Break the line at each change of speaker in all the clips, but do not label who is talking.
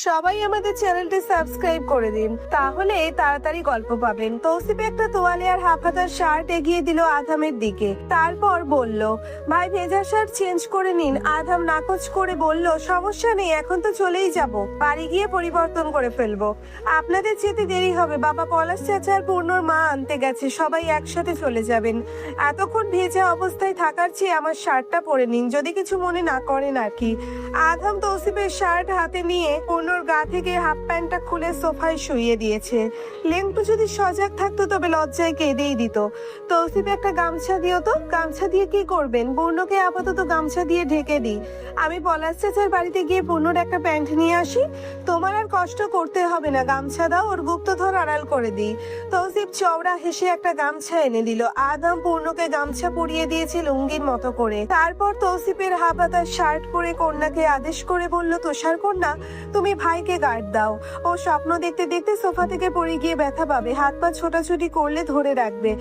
সবাই আমাদের চ্যানেলটি সাবস্ক্রাইব করে দিন, তাহলে তাড়াতাড়ি গল্প পাবেন। তৌসিফ একটা তোয়ালে আর হাফ হাতার শার্ট এগিয়ে দিল আধামের দিকে, তারপর বলল, ভাই ভেজা শার্ট চেঞ্জ করে নিন। আধাম নাকচ করে বলল, সমস্যা নেই, এখন তো চলেই যাব, বাড়ি গিয়ে পরিবর্তন করে ফেলবো। আপনাদের যেতে দেরি হবে, বাবা পলাশ চাচা আর পূর্ণর মা আনতে গেছে, সবাই একসাথে চলে যাবেন। এতক্ষণ ভেজা অবস্থায় থাকার চেয়ে আমার শার্টটা পরে নিন, যদি কিছু মনে না করেন আর কি। আধাম তৌসিফের শার্ট হাতে নিয়ে পূর্ণর গা থেকে হাফ প্যান্টটা খুলে সোফায় শুইয়ে দিয়েছে। লেংটু যদি সজাগ থাকতো তবে লজ্জায় কেঁদেই দিত। তৌসিফ একটা গামছা দিও তো। গামছা দিয়ে কি করবেন? পূর্ণকে আপাতত গামছা দিয়ে ঢেকে দিই, আমি পলাশ চাচার বাড়িতে গিয়ে পূর্ণর একটা প্যান্ট নিয়ে আসি। তোমার আর কষ্ট করতে হবে না, গামছা দাও, ওর গুপ্তধর আড়াল করে দিই। তৌসিফ চওড়া হেসে একটা গামছা এনে দিল। আধাম পূর্ণকে গামছা পরিয়ে দিয়েছে লুঙ্গির মতো করে। তারপর তৌসিফের হাফ হাতার শার্ট পরে কন্যাকে আদেশ করে বলল, তুষার কন্যা, তুমি ভাইকে গার্ড দাও। ও স্বপ্ন দেখতে দেখতে সোফা থেকে পড়ে গিয়ে ব্যথা পাবে, হাত পা ছোটাছুটি করলে ধরে রাখবে।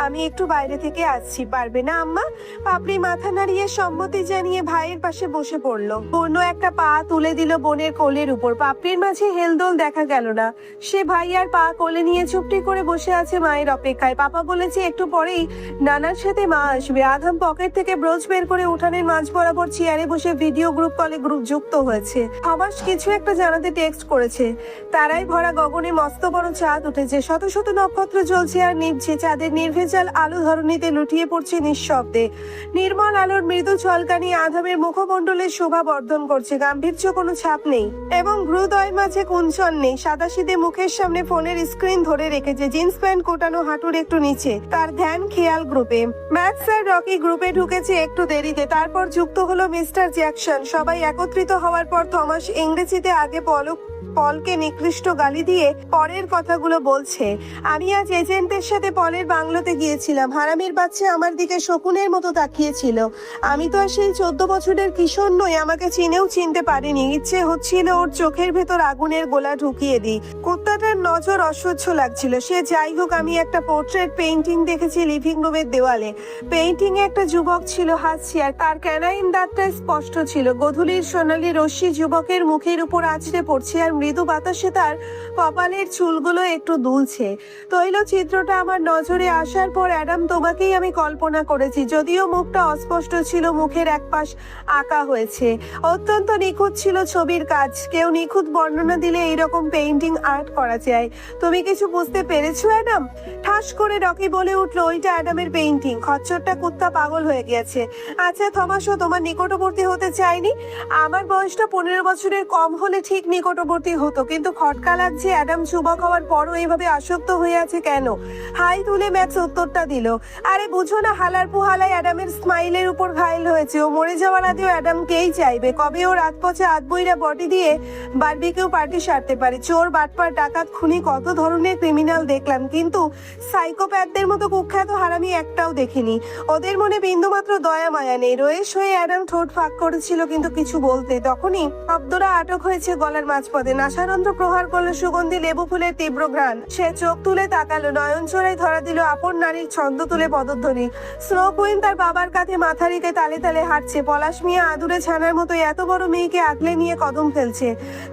আমি একটু বাইরে থেকে আসছি, পারবে না আম্মা? পাপড়ি মাথা নাড়িয়ে সম্মতি জানিয়ে ভাইয়ের পাশে বসে পড়লো। পূর্ণ একটা পা তুলে দিল বোনের কোলের উপর। পাপড়ির মাঝে হেলদোল দেখা গেল না, সে ভাই আর পা কোলে নিয়ে চুপটি করে বসে আছে মায়ের অপেক্ষায়। পাপা বলেছে একটু পরেই নানার সাথে মা আসবে। আধাম পকেট থেকে ব্রোচ বের করে উঠানের মাঝ বরাবর চেয়ারে বসে ভিডিও গ্রুপ কলে যুক্ত হয়েছে। থমাস কিছু একটা জানাতে টেক্সট করেছে। তারাই ভরা গগনে মস্ত বড় চাঁদ উঠেছে, শত শত নক্ষত্র জ্বলছে আর নিভছে। চাঁদের নির্ভেজাল আলো ধরণীতে লুটিয়ে পড়ছে নিঃশব্দে। নির্মল আলোর মৃদু ঝলকানি আধামের মুখমণ্ডলের শোভা বর্ধন করছে। গাম্ভীর্য কোনো ছাপ নেই এবং হৃদয়ের মাঝে কুঞ্চন নেই। সাদাসিধে মুখের সামনে ফোনের স্ক্রিন ধরে রেখেছে, জিন্স প্যান্ট কোটানো হাঁটুর একটু নিচে। তার ধ্যান খেয়াল গ্রুপে। ম্যাক্স আর রকি গ্রুপে ঢুকেছে একটু দেরিতে, তারপর যুক্ত হলো মিস্টার জ্যাকসন। সবাই একত্রিত হওয়ার পর থমাস ইংরেজিতে আগে পলকে নিকৃষ্ট গালি দিয়ে পরের কথাগুলো বলছে। আমি আজ এজেন্টের সাথে পলের বাংলোতে গিয়েছিলাম। হারামির বাচ্চা আমার দিকে শকুনের মতো তাকিয়েছিল। আমি তো আর সেই 14 বছরের কিশোর নই, আমাকে চিনেও চিনতে পারিনি। ইচ্ছে হচ্ছিল ওর চোখের ভেতর আগুনের গোলা ঢুকিয়ে দিই। কুত্তাটার নজর অসহ্য লাগছিল। সে যাই হোক, আমি একটা পোর্ট্রেট পেইন্টিং দেখেছি লিভিং রুমের দেওয়ালে। পেইন্টিং এ একটা যুবক ছিল হাসছে, আর তার ক্যানাইন দাঁতটা স্পষ্ট ছিল। গোধূলির সোনালি রশ্মি যুবকের মুখের উপর আছড়ে পড়ছে, আর মৃদু বাতাসে তার কপালের চুলগুলো একটু দুলছে। তৈলচিত্রটা আমার নজরে আসার পর অ্যাডাম তোমাকেই আমি কল্পনা করেছি। যদিও মুখটা অস্পষ্ট ছিল, মুখের এক পাশ আঁকা হয়েছে। অত্যন্ত নিখুঁত ছিল ছবির কাজ। কেউ নিখুঁত বর্ণনা দিলে এইরকম পেইন্টিং আর্ট করা যায়। তুমি কিছু বুঝতে পেরেছো অ্যাডাম? ঠাস করে রকি বলে উঠলো, ওইটা অ্যাডামের পেইন্টিং। খচ্চরটা কুত্তা পাগল হয়ে গেছে। আচ্ছা থমাসও তোমার নিকটবর্তী হতে চাইনি? আমার বয়সটা 15 বছরের কম হলে ঠিক নিকটবর্তী হতো, কিন্তু খটকা লাগছে অ্যাডাম যুবক হওয়ার পরও এইভাবে আসক্ত হয়ে আছে কেন? হাই তুলে ম্যাক্স উত্তরটা দিল, আরে বুঝো না, হালার পুহালায় অ্যাডামের স্মাইলের উপর ঘায়েল হয়েছে। ও মরে যাওয়ার আগেও অ্যাডামকেই চাইবে। কবে ও রাত পচা আধবইরা বডি দিয়ে বারবিকিউ পার্টি সারতে পারে। চোর, বাটপার, ডাকাত, খুনি, কত ধরনের ক্রিমিনাল দেখলাম, কিন্তু সাইকোপ্যাথদের মতো কুখ্যাত হারামি একটাও দেখিনি। ওদের মনে বিন্দুমাত্র দয়া মায়া নেই। রয়েস হয়ে অ্যাডাম ঠোঁট ফাঁক করেছিল কিন্তু কিছু বলতে, তখনই শব্দরা আটক হয়েছে গলার মাঝপথে। নাসারন্ধ্র প্রহার করলো সুগন্ধি লেবু ফুলের তীব্র ঘ্রাণ। সে চোখ তুলে তাকালো, নয়ন চোরাই ধরা দিল আপন নারীর ছন্দ তুলে পদধ্বনি। স্নো কুইন তার বাবার কাঁধে মাথা রেখে তালে তালে হাঁটছে। পলাশ মিয়া আদুরে ছানার মতো এত বড় মেয়েকে আগলে নিয়ে কদম ফেলছে।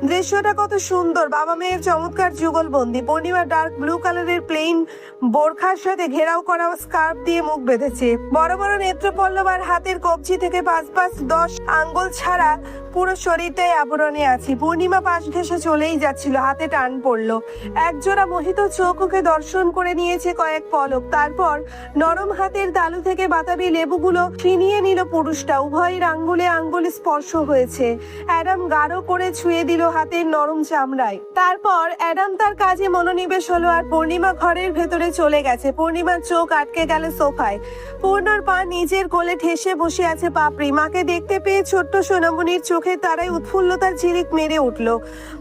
দৃশ্যটা কত সুন্দর। বাবা মেয়ের চমৎকার যুগলবন্দি। পূর্ণিমা ডার্ক ব্লু কালারের প্লেন বোরখার সাথে ঘেরাও করা স্কার্ফ দিয়ে মুখ বেঁধেছে। বড় বড় নেত্রপল্লব আর হাতের কবজি থেকে 5-10 আঙ্গুল ছাড়া পুরো শরীরটাই আবরণে আছে। পূর্ণিমা পাশ ঘেঁষে চলেই যাচ্ছিল, হাতে টান পড়লো। একজোড়া মোহিত চোখ ওকে দর্শন করে নিয়েছে কয়েক পলক। তারপর নরম হাতের তালু থেকে বাতাবি লেবুগুলো ছিনিয়ে নিল পুরুষটা। উভয়ের আঙ্গুলে আঙ্গুল স্পর্শ হয়েছে। অ্যাডাম গাঢ় করে ছুঁয়ে দিল হাতের নরম চামড়ায়। তারপর অ্যাডাম তার কাজে মনোনিবেশ হলো, আর পূর্ণিমা ঘরের ভেতরে চলে গেছে। পূর্ণিমার চোখ আটকে গেল সোফায়। পূর্ণর পা নিজের কোলে ঠেসে বসে আছে পাপড়ি। মাকে দেখতে পেয়ে ছোট্ট সোনামণির চোখের তারায় উৎফুল্লতার ঝিলিক মেরে উঠল।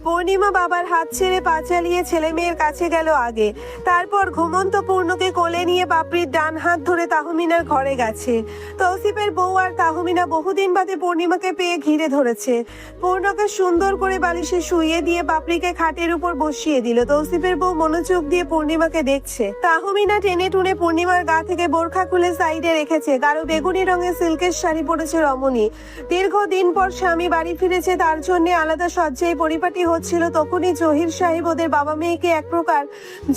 পূর্ণিমা বাবার হাত ছেড়ে পা চালিয়ে ছেলে মেয়ের কাছে গেল আগে। তারপর ঘুমন্ত পূর্ণকে কোলে নিয়ে পাপড়ির ডান হাত ধরে তাহমিনার ঘরে গেছে। তৌসিফের বউ আর তাহমিনা বহুদিন বাদে পূর্ণিমাকে পেয়ে ঘিরে ধরেছে। পূর্ণকে সুন্দর করে বালিশে শুইয়ে দিয়ে পাপড়িকে খাটের উপর বসিয়ে দিল। তৌসিফের বউ মনোযোগ দিয়ে পূর্ণিমাকে দেখছে। তাহমিনা টেনে টুনে পূর্ণিমার গা থেকে বোরখা খুলে সাইডে রেখেছে। গাঢ় বেগুনি রঙের সিল্কের শাড়ি পরেছে রমণী। দীর্ঘদিন পর স্বামী বাড়ি ফিরেছে, তার জন্য আলাদা সজ্জায় যেই পরিপাটি হচ্ছিল তখনই জহির সাহেব ওদের বাবা মেয়েকে এক প্রকার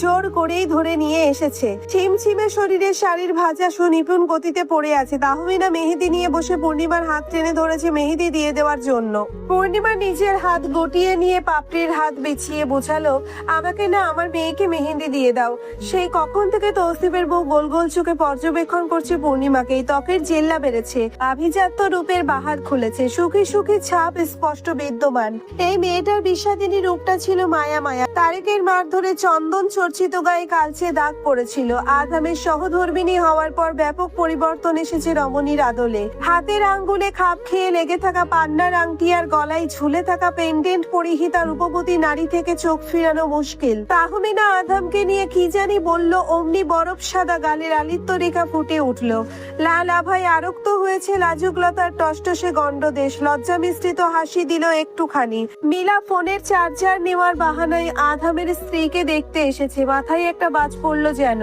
জোর করেই ধরে নিয়ে এসেছে। ছিমছিমে শরীরে শাড়ির ভাজা সুনিপুণ গতিতে পড়ে আছে। তাহমিনা মেহেদি নিয়ে বসে পূর্ণিমার হাত টেনে ধরেছে মেহেদি দিয়ে দেওয়ার জন্য। পূর্ণিমা নিজের হাত গটিয়ে নিয়ে পাপড়ির হাত বিছিয়ে বোঝালো, আমাকে না আমার মেয়েকে মেহেদি দিয়ে দাও। সেই কখন থেকে তৌসিফের বউ গোল গোল চোখে পর্যবেক্ষণ করছে পূর্ণিমাকে। ত্বকের জেল্লা বেড়েছে, আভিজাত্য রূপের বাহার খুলেছে, সুখী সুখী ছাপ স্পষ্ট বিদ্যমান। এই মেয়েটার বিষাদিনী রূপটা ছিল মায়া মায়া। তারেকের মার ধরে চন্দন চর্চিত গায়ে কালচে দাগ পড়েছিল। আধামের সহধর্মিণী হওয়ার পর ব্যাপক পরিবর্তন এসেছে রমণীর আদলে। হাতের আঙ্গুলে খাপ খেয়ে লেগে থাকা পান্নার আংটি আর গলায় ঝুলে থাকা পেন্ডেন্ট পরিহিতা রূপবতী নারী থেকে চোখ ফিরানো মুশকিল। তাহমিনা আধামকে নিয়ে কি জানি বলল, অমনি বরফ সাদা গালের আলিত্য রেখা ফুটে উঠল। লাল আভায় আরক্ত হয়েছে লাজুকলতার টসটসে গণ্ডদেশ। লজ্জা মিশ্রিত হাসি দিল একটুখানি। মিলা ফোনের চার্জার নেওয়ার বাহানায় আধামের স্ত্রীকে দেখতে এসেছে। মাথায় একটা বাজ পড়লো যেন।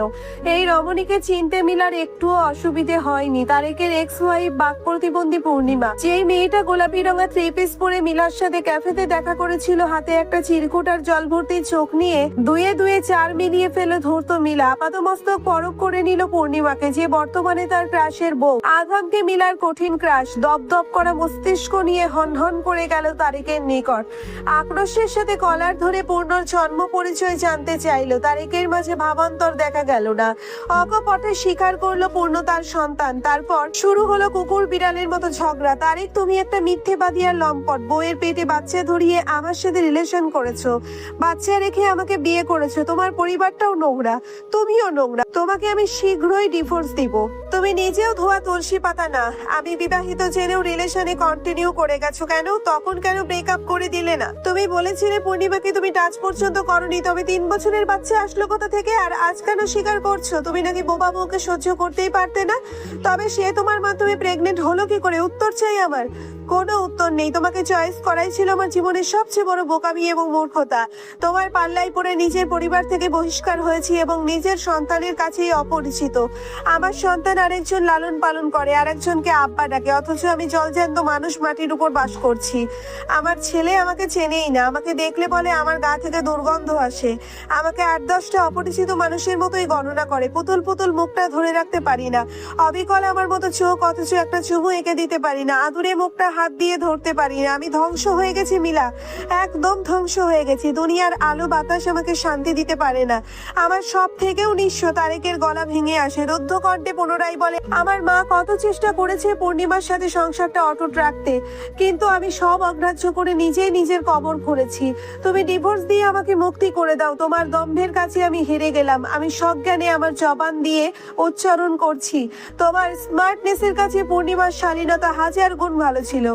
এই রমণীকে চিনতে মিলার একটুও অসুবিধে হয়নি। তারেকের এক্স ওয়াইফ বাক প্রতিবন্ধী পূর্ণিমা, যেই মেয়েটা গোলাপি রঙা থ্রি পিস পরে মিলার সাথে ক্যাফেতে দেখা করেছিল, হাতে একটা চিরকুট আর জল ভর্তি চোখ নিয়ে দুয়ে দুয়ে চার মিলিয়ে ফেলে ধরতো মিলা। আপাতমস্তক পরখ করে নিল পূর্ণিমাকে, যে বর্তমানে তার ক্রাশের বউ। আধামকে মিলার কঠিন ক্রাশ। দপদপ করা মস্তিষ্ক নিয়ে হনহন করে গেল তারেকের নিকট। আক্রোশের সাথে কলার ধরে পূর্ণর জন্ম পরিচয় জানতে চাইল। তারেকের মাঝে ভাবান্তর দেখা গেল না। অকপটে স্বীকার করলো পূর্ণ তার সন্তান। তারপর শুরু হলো কুকুর বিড়ালের মতো ঝগড়া। তারেক, তুমি একটা মিথ্যেবাদী আর লম্পট। বউয়ের পেটে বাচ্চা ধরিয়ে আমার সাথে রিলেশন করেছো, বাচ্চা রেখে আমাকে বিয়ে করেছো। তোমার পরিবারটাও নোংরা, তুমিও নোংরা। তোমাকে আমি শীঘ্রই ডিভোর্স দিব। তুমি নিজেও ধোয়া তুলসী পাতা না। আমি বিবাহিত জেনেও রিলেশনে কন্টিনিউ করে গেছো কেন? তখন কেন ব্রেকআপ করে দিলে না? তুমি বলেছিলে পূর্ণিমাকে তুমি টাচ পর্যন্ত করনি, তবে 3 বছরের বাচ্চা আসলো কোথা থেকে? আর আজ কেন স্বীকার করছো তুমি নাকি বোবা বউকে সহ্য করতেই পারতে না? তবে সে তোমার মাধ্যমে প্রেগনেন্ট হলো কি করে? উত্তর চাই আমার। কোনো উত্তর নেই। তোমাকে চয়েস করাই ছিল আমার জীবনের সবচেয়ে বড় বোকামি এবং মূর্খতা। তোমার পাল্লায় পড়ে নিজের পরিবার থেকে বহিষ্কার হয়েছি এবং নিজের সন্তানের কাছেই অপরিচিত। আমার সন্তান আরেকজন লালন পালন করে, আরেকজনকে আব্বা ডাকে, অথচ আমি জলজ্যান্ত মানুষ মাটির উপর বাস করছি। আমার ছেলে আমাকে চেনেই না। আমাকে দেখলে বলে আমার গা থেকে দুর্গন্ধ আসে। আমাকে 8-10টা অপরিচিত মানুষের মতোই গণনা করে। পুতুল পুতুল মুখটা ধরে রাখতে পারি না। অবিকল আমার মতো চোখ, অথচ একটা চুমু এঁকে দিতে পারি না। আদুরে মুখটা হাত দিয়ে ধরতে পারি না। আমি ধ্বংস হয়ে গেছি মিলা, একদম ধ্বংস হয়ে গেছি। দুনিয়ার আলো বাতাস আমাকে শান্তি দিতে পারে না। আমার সব থেকেও নিঃস্ব। তারেকের গলা ভেঙে আসে। রুদ্ধ কণ্ঠে পুনরায় বলে, আমার মা কত চেষ্টা করেছে পূর্ণিমার সাথে সংসারটা অটুট রাখতে, কিন্তু আমি সব অগ্রাহ্য করে নিজেই নিজের কবর খুঁড়েছি। তুমি ডিভোর্স দিয়ে আমাকে মুক্তি করে দাও। তোমার দম্ভের কাছে আমি হেরে গেলাম। আমি সজ্ঞানে আমার জবান দিয়ে উচ্চারণ করছি। তোমার স্মার্টনেসের কাছে পূর্ণিমার শালীনতা 1000 গুণ ভালো ছিল।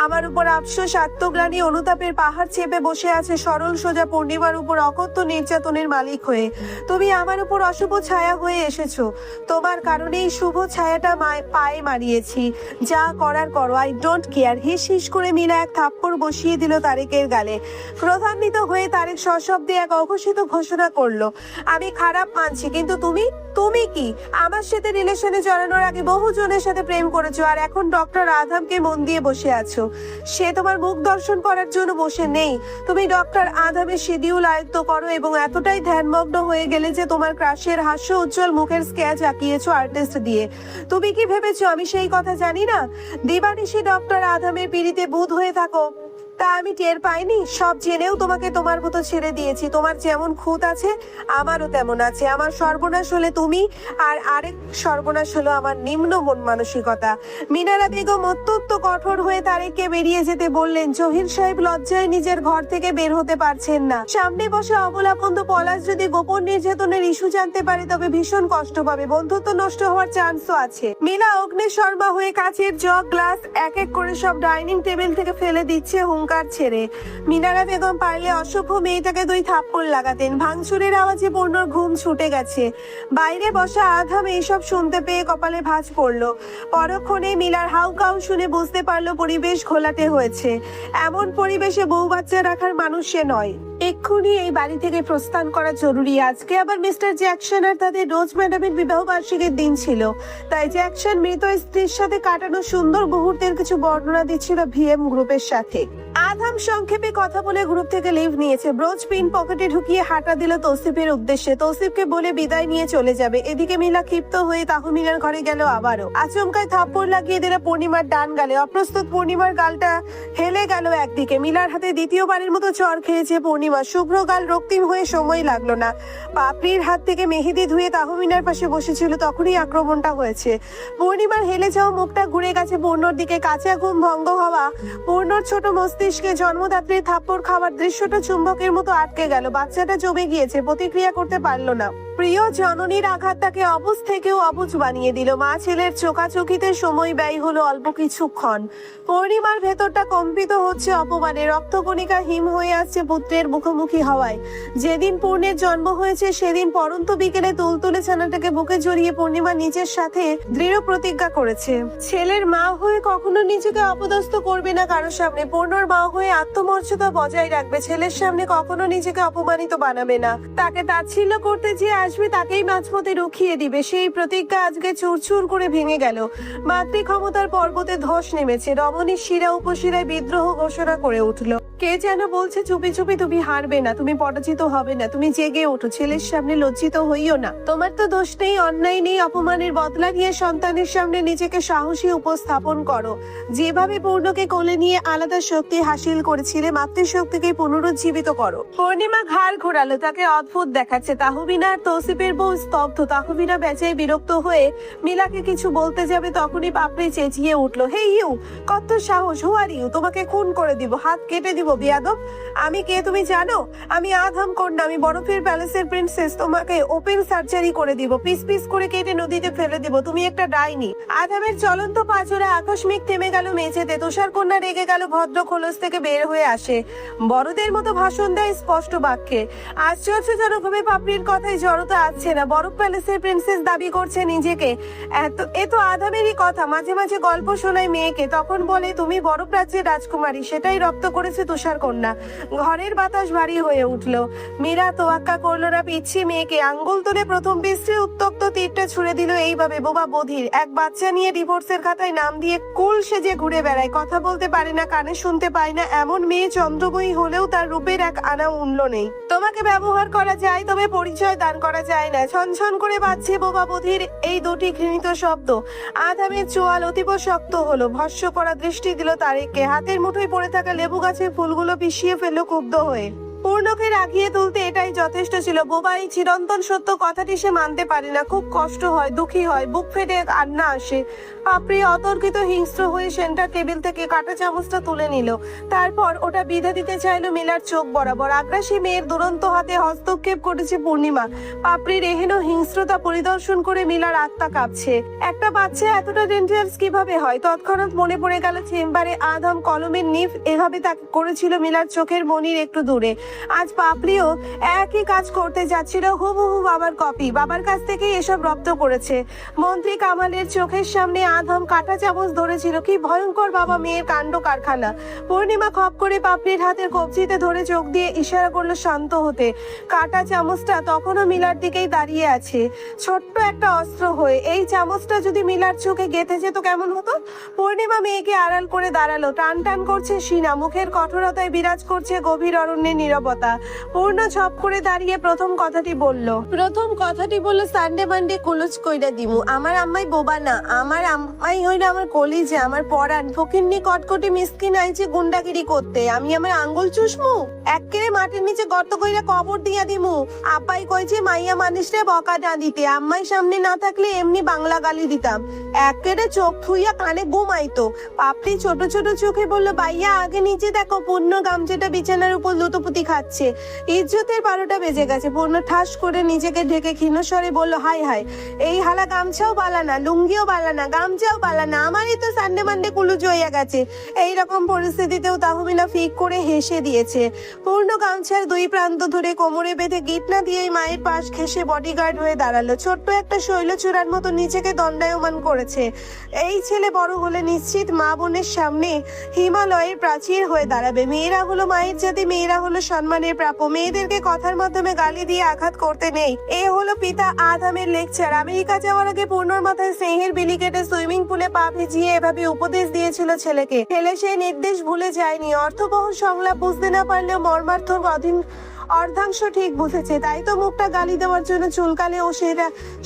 আমার উপর আফসোস, আত্মগ্লানি, অনুতাপের পাহাড় চেপে বসে আছে সরল সোজা পূর্ণিমার উপর অকথ্য নির্যাতনের মালিক হয়ে। তুমি আমার উপর অশুভ ছায়া হয়ে এসেছো। তোমার কারণেই শুভ ছায়াটা পায়ে মারিয়েছি। যা করার করো, আই ডোন্ট কেয়ার। হিস হিস করে মিলা এক থাপ্পড় বসিয়ে দিল তারেকের গালে। ক্রোধান্বিত হয়ে তারেক সশব্দে এক অঘোষিত ঘোষণা করলো, আমি খারাপ মানছি, কিন্তু তুমি কি আমার সাথে রিলেশনে জড়ানোর আগে বহু জনের সাথে প্রেম করেছো, আর এখন ডক্টর আধামকে মন দিয়ে বসে আছো। সে তোমার মুখ দর্শন করার জন্য বসে নেই। তুমি ডক্টর আধামের শিডিউল আয়ত্ত করো এবং এতটাই ধ্যানমগ্ন হয়ে গেলে যে তোমার ক্রাশের হাস্য উজ্জ্বল মুখের স্কেচ আঁকিয়েছো আর্টিস্ট দিয়ে। তুমি কি ভেবেছো আমি সেই কথা জানি না? দিবানিশি ডক্টর আধামের পিড়িতে বুঁদ হয়ে থাকো, তা আমি টের পাইনি? সব জেনেও তোমাকে তোমার মতো ছেড়ে দিয়েছি। তোমার যেমন খুঁত আছে আমারও তেমন আছে। আমার সর্বনাশ হলে তুমি, আর আরেক সর্বনাশ হলো আমার নিম্ন মন মানসিকতা। মিনারা বেগম অত্যন্ত কঠোর হয়ে তারেককে বেরিয়ে যেতে বললেন। জহির সাহেব লজ্জায় নিজের ঘর থেকে বের হতে পারছেন না। সামনে বসে অবলাবন্ধ পলাশ যদি গোপন নির্যাতনের ইস্যু জানতে পারে তবে ভীষণ কষ্ট পাবে। বন্ধুত্ব নষ্ট হওয়ার চান্সও আছে। মিনা অগ্নিশর্মা হয়ে কাচের জগ গ্লাস এক এক করে সব ডাইনিং টেবিল থেকে ফেলে দিচ্ছে হুঙ্কার ছেড়ে। মিনারা বেগম পারলে অসভ্য মেয়েটাকে 2 থাপ্পড় লাগাতেন। ভাঙচুরের আওয়াজে পূর্ণর ঘুম ছুটে গেছে। বাইরে বসা আধাম এইসব শুনতে পেয়ে কপালে ভাঁজ পড়লো। পরক্ষণে মিলার হাউকাউ শুনে বুঝতে পারলো পরিবেশ ঘোলাটে হয়েছে। এমন পরিবেশে বউ বাচ্চা রাখার মানুষ সে নয়। এক্ষুনি এই বাড়ি থেকে প্রস্থান করা জরুরি। আজকে আবার মিস্টার জ্যাকসন আর তাদের রোজ ম্যাডামের বিবাহ বার্ষিকীর দিন ছিল। তাই জ্যাকসন মৃত স্ত্রীর সাথে কাটানো সুন্দর মুহূর্তের কিছু বর্ণনা দিচ্ছিল ভিএম গ্রুপের সাথে। আধাম সংক্ষেপে কথা বলে গ্রুপ থেকে লিভ নিয়েছে। ব্রোচ পিন পকেটে ঢুকিয়ে হাঁটা দিল তৌসিফের উদ্দেশ্যে। তৌসিফকে বলে বিদায় নিয়ে চলে যাবে। এদিকে মিলা ক্ষিপ্ত হয়ে তাহমিনার ঘরে গেল আবারও। আচমকায় থাপ্পড় লাগিয়ে দিল পূর্ণিমার ডান গালে। অপ্রস্তুত পূর্ণিমার গালটা হেলে গেল একদিকে। মিলার হাতে দ্বিতীয়বারের মতো চড় খেয়েছে পূর্ণিমা। শুভ্র গাল রক্তিম হয়ে সময় লাগলো না। পাপড়ির হাত থেকে মেহেদি ধুয়ে তাহমিনার পাশে বসেছিল, তখনই আক্রমণটা হয়েছে। পূর্ণিমার হেলে যাওয়া মুখটা ঘুরে গেছে পূর্ণর দিকে। কাঁচা ঘুম ভঙ্গ হওয়া পূর্ণর ছোট মস্তিষ্কে জন্মদাত্রীর থাপ্পড় খাওয়ার দৃশ্যটা চুম্বকের মতো আটকে গেল। বাচ্চাটা জমে গিয়েছে, প্রতিক্রিয়া করতে পারল না। প্রিয় জননীর আঘাত তাকে অবুঝ থেকেও অবুঝ বানিয়ে দিল। মা ছেলের চোখাচোখিতে সময় ব্যয় হলো অল্প কিছুক্ষণ। পূর্ণিমার ভেতরটা কম্পিত হচ্ছে অপমানে। রক্তকণিকা হিম হয়ে আসছে পুত্রের মুখোমুখি হওয়ায়। যেদিন পূর্ণের জন্ম হয়েছে সেদিন পরন্ত বিকেলে তুলতুলে ছানাটাকে বুকে জড়িয়ে পূর্ণিমা নিজের সাথে দৃঢ় প্রতিজ্ঞা করেছে, ছেলের মা হয়ে কখনো নিজেকে অপদস্থ করবে না কারোর সামনে। পূর্ণর মা হয়ে আত্মমর্যাদা বজায় রাখবে। ছেলের সামনে কখনো নিজেকে অপমানিত বানাবে না। তাকে তাচ্ছিল্য করতে যে আসবে তাকেই মাঝপথে রুখিয়ে দিবে। সেই প্রতিজ্ঞা আজকে চুরচুর করে ভেঙে গেল। মাতৃ ক্ষমতার পর্বতে ধস নেমেছে। রমণীর শিরা উপশিরায় বিদ্রোহ ঘোষণা করে উঠল। কে যেন বলছে চুপি চুপি তুমি হারবে না, তুমি পরাজিত হবে না, তুমি জেগে ওঠো, ছেলের সামনে লজ্জিত হইও না। তোমার তো দোষ নেই, অন্যায় নেই। অপমানের বদলা নিয়ে সন্তানের সামনে নিজেকে সাহসী উপস্থাপন করো। যেভাবে পূর্ণকে কোলে নিয়ে আলাদা শক্তি হাসিল করেছিলে, মাতৃশক্তিকে পুনরুজ্জীবিত করো। পূর্ণিমা ঘাড় ঘোরালো। তাকে অদ্ভুত দেখাচ্ছে। তাহমিনা আর তৌসিফের বউ স্তব্ধ। তাহমিনা বেচাই বিরক্ত হয়ে মিলাকে কিছু বলতে যাবে, তখনই পাপড়ি চেঁচিয়ে উঠলো, হে ইউ, কত সাহস, হু আর ইউ? তোমাকে খুন করে দিব, হাত কেটে দিব বিয়াদব। আমি কে তুমি জানো? আমি আধাম কন্যা, আমি বরফের প্যালেসের প্রিন্সেস। তোমাকে ওপেন সার্জারি করে দিব, পিস পিস করে কেটে নদীতে ফেলে দিব। তুমি একটা ডাইনি। আধামের চলন্ত পাঁজরে আকস্মিক থেমে গেল মেঝেতে। তুষার কন্যা রেগে গেল। ভদ্র খোলস থেকে বের হয়ে আসে। বড়দের মতো ভাষণ দেয় স্পষ্ট বাক্যে। আশ্চর্যজনকভাবে পাপড়ির কথায় জড়তা আসছে না। বরফ প্যালেসের প্রিন্সেস দাবি করছে নিজেকে। এ তো আধামেরই কথা। মাঝে মাঝে গল্প শোনায় মেয়েকে, তখন বলে তুমি বরফ রাজ্যের রাজকুমারী। সেটাই রপ্ত করেছে তুষার কন্যা। ঘরের বাতাস ভারী হয়ে উঠলো। মীরা তোয়াক্কা করলো না। পিচ্ছি মেয়েকে আঙ্গুল তুলে প্রথম বিশ্রে উত্তপ্ত তীরটা ছুড়ে দিল এইভাবে। বোবা বধির এক বাচ্চা নিয়ে ডিভোর্সের খাতায় নাম দিয়ে কুল সেজে ঘুরে বেড়ায়। কথা বলতে পারে না, কানে শুনতে পায় না, এমন মেয়ে চন্দ্রময়ী হলেও তার রূপের এক আনা মূল্য নেই। তোমাকে ব্যবহার করা যায়, তবে পরিচয় দান করা যায় না। ছনছন করে বাজছে বোবা বধির এই দুটি ঘৃণিত শব্দ। আধামের চোয়াল অতীব শক্ত হলো। ভস্য করা দৃষ্টি দিল তারেককে। হাতের মুঠোয় পড়ে থাকা লেবু গাছের ফুলগুলো পিষিয়ে ফেললো ক্ষুব্ধ হয়ে। পূর্ণকে রাগিয়ে তুলতে এটাই যথেষ্ট ছিল। বোবা এই চিরন্তন সত্য কথাটি সে মানতে পারে না। খুব কষ্ট হয়, দুঃখী হয়, বুক ফেটে কান্না আসে। পাপড়ি অতর্কিত হিংস্র হয়ে সেন্টার টেবিল থেকে কাঁটা চামচটা তুলে নিল। তারপর ওটা বিধা দিতে চাইলো মিলার চোখ বরাবর। আগ্রাসী মেয়ের দুরন্ত হাতে হস্তক্ষেপ করেছে পূর্ণিমা। পাপড়ির এহেন হিংস্রতা পরিদর্শন করে মিলার আত্মা কাঁপছে। একটা বাচ্চা এতটা ডেঞ্জারাস কিভাবে হয়? তৎক্ষণাৎ মনে পড়ে গেল চেম্বারে আধাম কলমের নিফ এভাবে তাকে করেছিল মিলার চোখের মনির একটু দূরে। আজ পাপড়িও একই কাজ করতে যাচ্ছিল, হুবহু বাবার কপি। বাবার কাছ থেকেই এসব রপ্ত করেছে। মন্ত্রী কামালের চোখের সামনে আধাম কাঁটা চামচ ধরেছিল। কি ভয়ঙ্কর বাবা মেয়ের কাণ্ড কারখানা। পূর্ণিমা খপ করে পাপড়ির হাতের কবজিতে ধরে চোখ দিয়ে ইশারা করলো শান্ত হতে। কাঁটা চামচটা তখনও মিলার দিকেই দাঁড়িয়ে আছে, ছোট্ট একটা অস্ত্র হয়ে। এই চামচটা যদি মিলার চোখে গেঁথে যেত কেমন হতো? পূর্ণিমা মেয়েকে আড়াল করে দাঁড়ালো। টান টান করছে সিনা। মুখের কঠোরতায় বিরাজ করছে গভীর অরণ্যের নীরবতা। পূর্ণ ঝপ করে দাঁড়িয়ে প্রথম কথাটি বলল সানডে মানডে কুলুচ কইরা দিমু। আমার আম্মাই বোবা না, আমার আম্মাই হইল আমার কলিজা, আমার পরাণ। ফকিন্নি কটকটি মিসকিন আইছে গুন্ডাগিরি করতে। আমি আমার আঙ্গুল চুষমু, এক্কেরে মাটির নিচে গর্ত কইরা কবর দিয়া দিমু। আপাই কইছে মাইয়া মানুষরে বকা না দিতে। আম্মাই সামনে না থাকলে এমনি বাংলা গালি দিতাম। এক্কেরে চোখ থুইয়া কানে ঘুমাইতো। পাপড়ি ছোট ছোট চোখে বলল, বাইয়া আগে নিচে দেখো, পূর্ণ গামছাটা বিছানার উপর লুটোপুতি খাচ্ছে। ইজ্জতের 12টা বেজে গেছে। পূর্ণ ঠাস করে নিজেকে ঢেকে ক্ষীণস্বরে বলল, হাই হাই, এই হালা গামছাও বালানা, লুঙ্গিও বালানা, গামছাও বালানা, আমারই তো সানডে মানডে কুলুচ হইয়া গেছে। এইরকম পরিস্থিতিতেও তাহমিনা ফিক করে হেসে দিয়েছে। পূর্ণ গামছার দুই প্রান্ত ধরে কোমরে বেঁধে গিট না দিয়েই মায়ের পাশ ঘেঁষে বডিগার্ড হয়ে দাঁড়ালো। ছোট্ট একটা শৈলচূড়ার মতো নিজেকে দণ্ডায়মান করেছে। এই ছেলে বড় হলে নিশ্চিত মা বোনের সামনে হিমালয়ের প্রাচীর হয়ে দাঁড়াবে। মেয়েরা হলো মায়ের জাতি, মেয়েরা হলো সম্মানের প্রাপ্য। মেয়েদেরকে কথার মাধ্যমে গালি দিয়ে আঘাত করতে নেই। এ হলো পিতা আদমের লেকচার। আমেরিকা যাওয়ার আগে পূর্ণর মাথায় স্নেহের বিলি কেটে সুইমিং পুলে পা ভিজিয়ে এভাবে উপদেশ দিয়েছিল ছেলেকে। ছেলে সেই নির্দেশ ভুলে যায়নি। অর্থবহ সংলাপ বুঝতে না পারলেও মর্মার্থ অর্ধাংশ ঠিক বুঝেছে। তাই তো মুখটা গালি দেওয়ার জন্য চুলকালে ও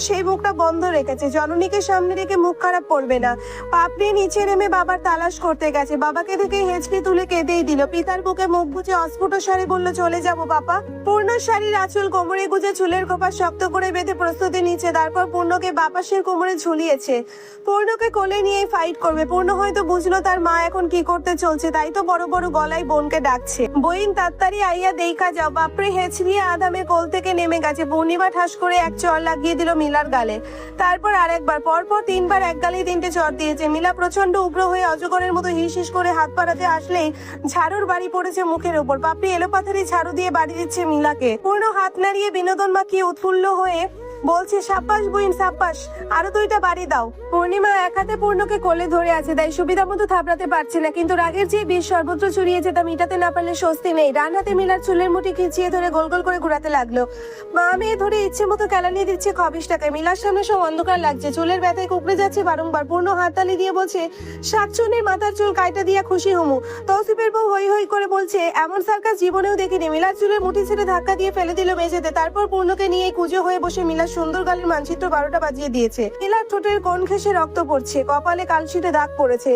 সেই মুখটা বন্ধ রেখেছে। জননীকে সামনে রেখে মুখ খারাপ করবে না। পাপড়ি নিচে নেমে বাবার তালাশ করতে গেছে। বাবাকে দেখে হেঁচকি তুলে কেঁদেই দিল। পিতার বুকে মুখ বুঝে অস্ফুট স্বরে বলল, চলে যাবো বাবা। পূর্ণ শাড়ির আঁচল কোমরে গুজে চুলের খোপা শক্ত করে বেঁধে প্রস্তুতি নিচ্ছে। তারপর পূর্ণকে বাপাসের কোমরে ঝুলিয়েছে। পূর্ণকে কোলে নিয়ে ফাইট করবে। পূর্ণ হয়তো বুঝলো তার মা এখন কি করতে চলছে, তাই তো বড় বড় গলায় বোনকে ডাকছে, বইন তাড়াতাড়ি আইয়া দেখা যাও। বাপরে হেঁচড়িয়ে আদামের কোল থেকে নেমে গেছে। পূর্ণিমা ঠাস করে এক চড় লাগিয়ে দিল মিলার গালে। তারপর আরেকবার, পরপর তিনবার এক গালে তিনটে চড় দিয়েছে। মিলা প্রচন্ড উগ্র হয়ে অজগরের মতো হিস হিস করে হাত পাড়াতে আসলেই ঝাড়ুর বাড়ি পড়েছে মুখের উপর। পাপড়ি এলোপাথারি ঝাড়ু দিয়ে বাড়ি দিচ্ছে মিলাকে। পূর্ণ হাত নাড়িয়ে বিনোদন মাখিয়ে উৎফুল্ল হয়ে বলছে, সাব্বাস বইন সাব্বাস, আরো দুইটা বাড়ি দাও। পূর্ণিমা এক হাতে পূর্ণকে কোলে ধরে আছে, তাই সুবিধা মতো থাপড়াতে পারছে না। কিন্তু রাগের যে বিষ সর্বত্র ছড়িয়েছে তা মিটাতে না পারলে স্বস্তি নেই। ডান হাতে মিলার চুলের মুঠি খিচিয়ে ধরে গোল গোল করে ঘুরাতে লাগলো। মা মেয়ে ধরে ইচ্ছে মতো কেলানি দিচ্ছে খবিশটাকে। মিলার সামনে সব অন্ধকার লাগছে, চুলের ব্যথায় কুকড়ে যাচ্ছে বারংবার। পূর্ণ হাততালি দিয়ে বলছে, শাকচুনির মাথার চুল কাইটা দিয়া খুশি হমু। তৌসিফের বউ হই হই করে বলছে, এমন সার্কাস জীবনেও দেখিনি। মিলার চুলের মুঠি ছেড়ে ধাক্কা দিয়ে ফেলে দিল মেঝেতে। তারপর পূর্ণকে নিয়ে কুজো হয়ে বসে মিলার সুন্দর গালের মানচিত্র 12টা বাজিয়ে দিয়েছে। মিলার ঠোঁটের কোণ ঘেঁষে রক্ত পড়ছে, কপালে কালশিটে দাগ পড়েছে।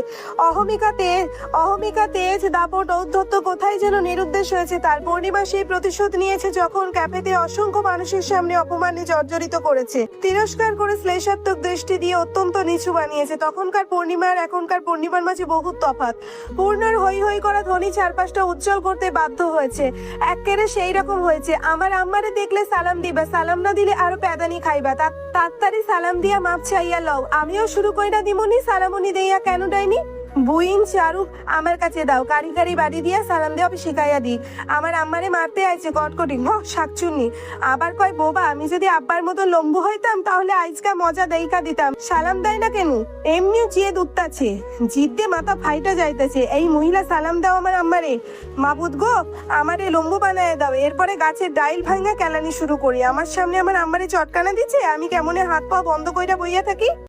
অহমিকা তেজ দাপট ঔদ্ধত্য কোথায় যেন নিরুদ্দেশ হয়েছে তার। পূর্ণিমা সেই প্রতিশোধ নিয়েছে যখন ক্যাফেতে অসংখ্য মানুষের সামনে অপমানে জর্জরিত করেছে, তিরস্কার করে শ্লেষাত্মক দৃষ্টি দিয়ে অত্যন্ত নিচু বানিয়েছে। তখনকার পূর্ণিমা আর এখনকার পূর্ণিমার মাঝে বহুত তফাৎ। পূর্ণর হই হই করা ধ্বনি চারপাশটা উজ্জ্বল করতে বাধ্য হয়েছে। একেবারে সেই রকম হয়েছে, আমার আম্মারে দেখলে সালাম দিবা, সালাম না দিলে আরো প্যাদানি খাইবা, তাড়াতাড়ি সালাম দিয়া মাপ চাইয়া লও। আমিও শুরু কইরা দিমনি, সালামনি দেইয়া কেন ডাইনি। বুইন চারুক আমার কাছে দাও, কারি কারি বাড়ি দিয়া সালাম দেওয়া শিখাইয়া দি। আমার আম্মারে মারতে আইছে কটকটি শাকচুন্নি। আবার কয় বোবা, আমি যদি আব্বার মতো লম্বু হইতাম তাহলে আইজকা মজা দেইকা দিতাম। সালাম দেয় না কেন? এমনিও জেদ উত্তাছে, জিদ্দে মাথা ফাইটা যাইতেছে। এই মহিলা সালাম দাও আমার আম্মারে। মাবুদ গো, আমারে লম্বু বানায় দাও। এরপরে গাছের ডাইল ভাঙ্গা কেলানি শুরু করি। আমার সামনে আমার আম্মারে চটকানা দিচ্ছে, আমি কেমনে হাত পা বন্ধ কইরা বইয়া থাকি।